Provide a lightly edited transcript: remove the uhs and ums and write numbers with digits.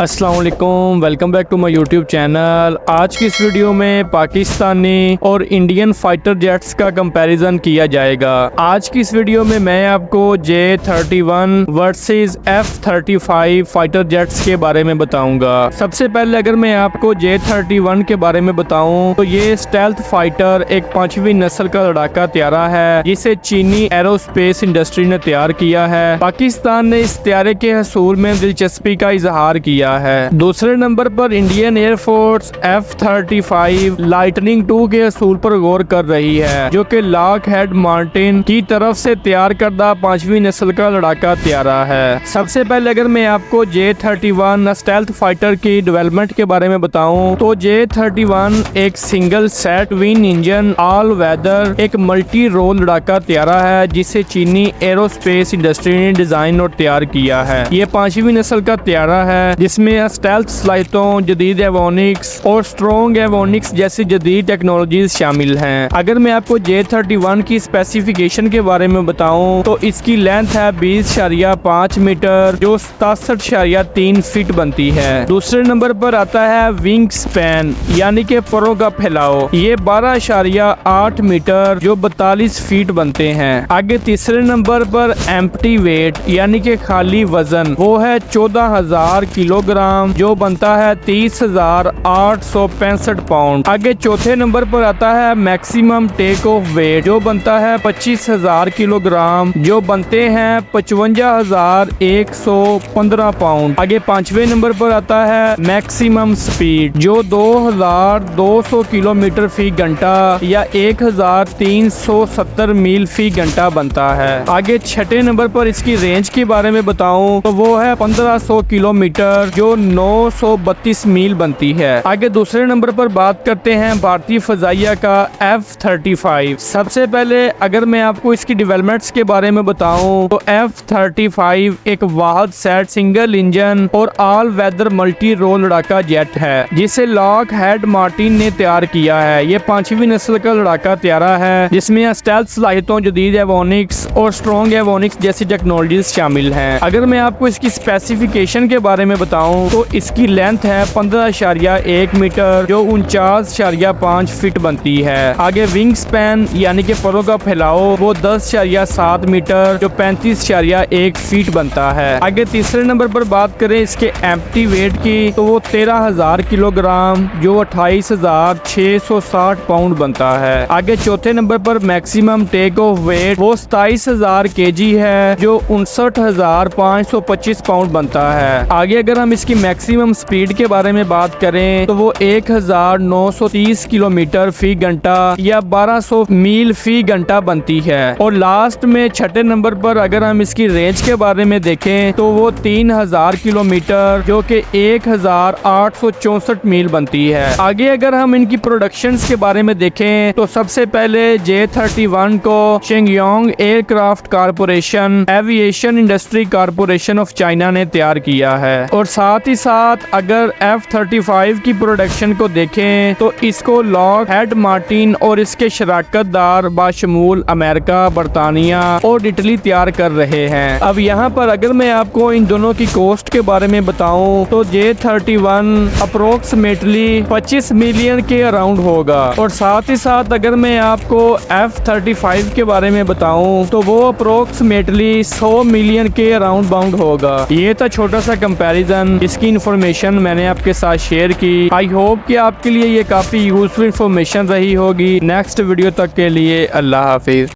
अस्सलाम वालेकुम, welcome back to my YouTube channel. आज की इस वीडियो में पाकिस्तानी और इंडियन फाइटर जेट्स का कंपैरिजन किया जाएगा। आज की इस वीडियो में मैं आपको J-31 versus F-35 fighter jets के बारे में बताऊंगा। सबसे पहले अगर मैं आपको J-31 के बारे में बताऊं तो ये स्टेल्थ फाइटर एक 5वीं नस्ल का लड़ाका त्यारा है जिसे चीनी एरोस्पेस इंडस्ट्री ने तैयार किया है। पाकिस्तान ने इस त्यारे के हसूल में दिलचस्पी का इजहार किया है। दूसरे नंबर पर इंडियन एयरफोर्स F-35 लाइटनिंग 2 के असूल पर गौर कर रही है जो कि लॉकहीड मार्टिन की तरफ से तैयार करदा 5वीं नस्ल का लड़ाका त्यारा है। सबसे पहले अगर मैं आपको J-31 स्टेल्थ फाइटर की डेवलपमेंट के बारे में बताऊं तो J-31 एक single seat twin engine all weather एक मल्टी रोल लड़ाका त्यारा है जिसे चीनी एरोस्पेस इंडस्ट्री ने डिजाइन और तैयार किया है। ये 5वीं नस्ल का त्यारा है जिसमें स्टेल्थ सलाहियतों, जदीद एवोनिक्स और स्ट्रॉन्ग एवोनिक्स जैसी जदीद टेक्नोलॉजीज शामिल हैं। अगर मैं आपको J-31 की स्पेसिफिकेशन के बारे में बताऊं तो इसकी लेंथ है 20.5 मीटर जो 67.3 फीट बनती है। दूसरे नंबर पर आता है विंग स्पैन यानी कि परों का फैलाव, ये 12.8 मीटर जो 42 फीट बनते हैं। आगे तीसरे नंबर पर एम्प्टी वेट यानी कि खाली वजन वो है 14,000 किलोग्राम जो बनता है 30,865 पाउंड। आगे चौथे नंबर पर आता है मैक्सिमम टेक ऑफ वेट जो बनता है 25,000 किलोग्राम जो बनते हैं 55,115 पाउंड। आगे पांचवें नंबर पर आता है मैक्सिमम स्पीड जो 2,200 किलोमीटर फी घंटा या 1,370 मील फी घंटा बनता है। आगे छठे नंबर पर इसकी रेंज के बारे में बताऊं तो वो है 1500 किलोमीटर जो 932 मील बनती है। आगे दूसरे नंबर पर बात करते हैं भारतीय फजाइया का F-35। सबसे पहले अगर मैं आपको इसकी डेवलपमेंट्स के बारे में बताऊं तो F-35 एक वाहद सेट सिंगल इंजन और ऑल वेदर मल्टी रोल लड़ाका जेट है जिसे लॉकहीड मार्टिन ने तैयार किया है। ये 5वीं नस्ल का लड़ाका त्यारा है जिसमें स्टेल्थ सलाहियतों, जदीद एवोनिक्स और स्ट्रॉन्ग एवोनिक्स जैसी टेक्नोलॉजीज शामिल हैं। अगर मैं आपको इसकी स्पेसिफिकेशन के बारे में बताऊं तो इसकी लेंथ है 15.1 मीटर जो 49.5 फीट बनती है। आगे विंग स्पैन यानी कि परों का फैलाव वो 10.7 मीटर जो 35.1 फीट बनता है। आगे तीसरे नंबर पर बात करें इसके एम्प्टी वेट की तो वो 13,000 किलोग्राम जो 28,660 पाउंड बनता है। आगे चौथे नंबर पर मैक्सिमम टेक ऑफ वेट वो 27,000 kg है जो 59,525 पाउंड बनता है। आगे अगर हम इसकी मैक्सिमम स्पीड के बारे में बात करें तो वो 1,930 किलोमीटर फी घंटा या 1200 मील फी घंटा बनती है। और लास्ट में छठे नंबर पर अगर हम इसकी रेंज के बारे में देखें तो वो 3,000 किलोमीटर जो कि 1,864 मील बनती है। आगे अगर हम इनकी प्रोडक्शन के बारे में देखें तो सबसे पहले J-31 को Shenyang aircraft corporation aviation industry corporation of China ने तैयार किया है। और साथ ही साथ अगर F-35 की प्रोडक्शन को देखें तो इसको लॉकहीड मार्टिन और इसके शराकतदार बाशमूल अमेरिका, बरतानिया और इटली तैयार कर रहे हैं। अब यहाँ पर अगर मैं आपको इन दोनों की कॉस्ट के बारे में बताऊं तो J-31 अप्रोक्सीमेटली 25 मिलियन के अराउंड होगा। और साथ ही साथ अगर मैं आपको F-35 के बारे में बताऊं तो वो अप्रोक्सीमेटली 100 मिलियन के अराउंड बाउंड होगा। ये था छोटा सा कंपैरिजन, इसकी इन्फॉर्मेशन मैंने आपके साथ शेयर की। आई होप कि आपके लिए ये काफ़ी यूजफुल इन्फॉर्मेशन रही होगी। नेक्स्ट वीडियो तक के लिए अल्लाह हाफिज।